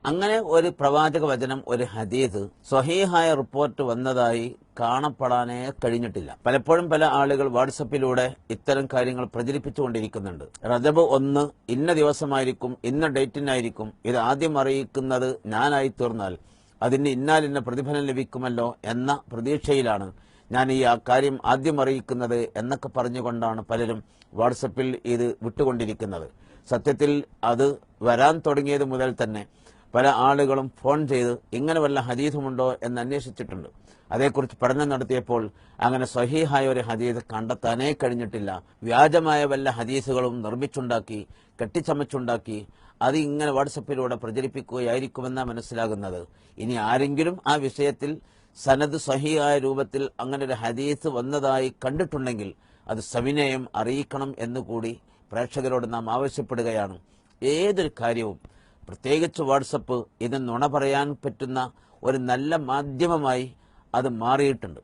അങ്ങനെ ഒരു പ്രവാചക വചനം, ഒരു ഹദീസ് സ്വഹീഹായ റിപ്പോർട്ട് വന്നതായി കാണപ്പെടാനേ കഴിഞ്ഞിട്ടില്ല. പലപ്പോഴും പല ആളുകൾ വാട്സപ്പിലൂടെ ഇത്തരം കാര്യങ്ങൾ പ്രചരിപ്പിച്ചുകൊണ്ടിരിക്കുന്നുണ്ട്. റജബ് 1 ഇന്ന ദിവസമായിരിക്കും, ഇന്ന ഡേറ്റിനായിരിക്കും, ഇത് ആദ്യം അറിയിക്കുന്നത് ഞാനായി തീർന്നാൽ അതിന് ഇന്നാലിന്ന പ്രതിഫലം ലഭിക്കുമല്ലോ എന്ന പ്രതീക്ഷയിലാണ് ഞാൻ ഈ കാര്യം ആദ്യം അറിയിക്കുന്നത് എന്നൊക്കെ പറഞ്ഞുകൊണ്ടാണ് പലരും വാട്സപ്പിൽ ഇത് വിട്ടുകൊണ്ടിരിക്കുന്നത്. സത്യത്തിൽ അത് വരാൻ തുടങ്ങിയത് മുതൽ തന്നെ പല ആളുകളും ഫോൺ ചെയ്ത് ഇങ്ങനെ വല്ല ഹദീസുമുണ്ടോ എന്ന് അന്വേഷിച്ചിട്ടുണ്ട്. അതേക്കുറിച്ച് പഠനം നടത്തിയപ്പോൾ അങ്ങനെ സ്വഹീഹായ ഒരു ഹദീസ് കണ്ടെത്താനേ കഴിഞ്ഞിട്ടില്ല. വ്യാജമായ വല്ല ഹദീസുകളും നിർമ്മിച്ചുണ്ടാക്കി, കെട്ടിച്ചമച്ചുണ്ടാക്കി അത് ഇങ്ങനെ വാട്സപ്പിലൂടെ പ്രചരിപ്പിക്കുകയായിരിക്കുമെന്നാണ് മനസ്സിലാകുന്നത്. ഇനി ആരെങ്കിലും ആ വിഷയത്തിൽ സനദ് സ്വഹീഹായ രൂപത്തിൽ അങ്ങനെ ഒരു ഹദീസ് വന്നതായി കണ്ടിട്ടുണ്ടെങ്കിൽ അത് സവിനയം അറിയിക്കണം എന്നുകൂടി പ്രേക്ഷകരോട് നാം ആവശ്യപ്പെടുകയാണ്. ഏതൊരു കാര്യവും, പ്രത്യേകിച്ച് വാട്സപ്പ്, ഇത് നുണ പറയാൻ പറ്റുന്ന ഒരു നല്ല മാധ്യമമായി അത് മാറിയിട്ടുണ്ട്.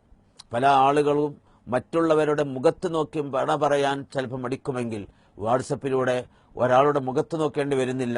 പല ആളുകളും മറ്റുള്ളവരുടെ മുഖത്ത് നോക്കി നുണ പറയാൻ ചിലപ്പോൾ മടിക്കുമെങ്കിൽ വാട്സപ്പിലൂടെ ഒരാളുടെ മുഖത്ത് നോക്കേണ്ടി വരുന്നില്ല.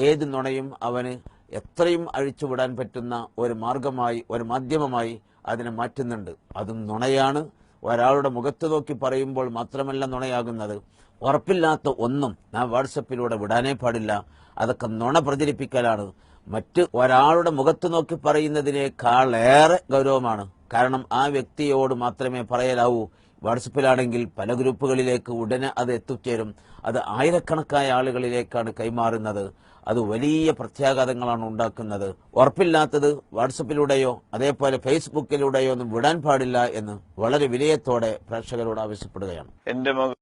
ഏത് നുണയും അവന് എത്രയും അഴിച്ചുവിടാൻ പറ്റുന്ന ഒരു മാർഗമായി, ഒരു മാധ്യമമായി അതിനെ മാറ്റുന്നുണ്ട്. അതും നുണയാണ്. ഒരാളുടെ മുഖത്ത് നോക്കി പറയുമ്പോൾ മാത്രമല്ല നുണയാകുന്നത്. ഉറപ്പില്ലാത്ത ഒന്നും നാം വാട്സപ്പിലൂടെ വിടാനേ പാടില്ല. അതൊക്കെ നുണ പ്രചരിപ്പിക്കലാണ്. മറ്റ് ഒരാളുടെ മുഖത്ത് നോക്കി പറയുന്നതിനേക്കാളേറെ ഗൗരവമാണ്. കാരണം ആ വ്യക്തിയോട് മാത്രമേ പറയലാവൂ. വാട്സപ്പിലാണെങ്കിൽ പല ഗ്രൂപ്പുകളിലേക്ക് ഉടനെ അത് എത്തിച്ചേരും. അത് ആയിരക്കണക്കായ ആളുകളിലേക്കാണ് കൈമാറുന്നത്. അത് വലിയ പ്രത്യാഘാതങ്ങളാണ് ഉണ്ടാക്കുന്നത്. ഉറപ്പില്ലാത്തത് വാട്സപ്പിലൂടെയോ അതേപോലെ ഫേസ്ബുക്കിലൂടെയോ ഒന്നും വിടാൻ പാടില്ല എന്ന് വളരെ വിനയത്തോടെ പ്രേക്ഷകരോട് ആവശ്യപ്പെടുകയാണ്. എന്റെ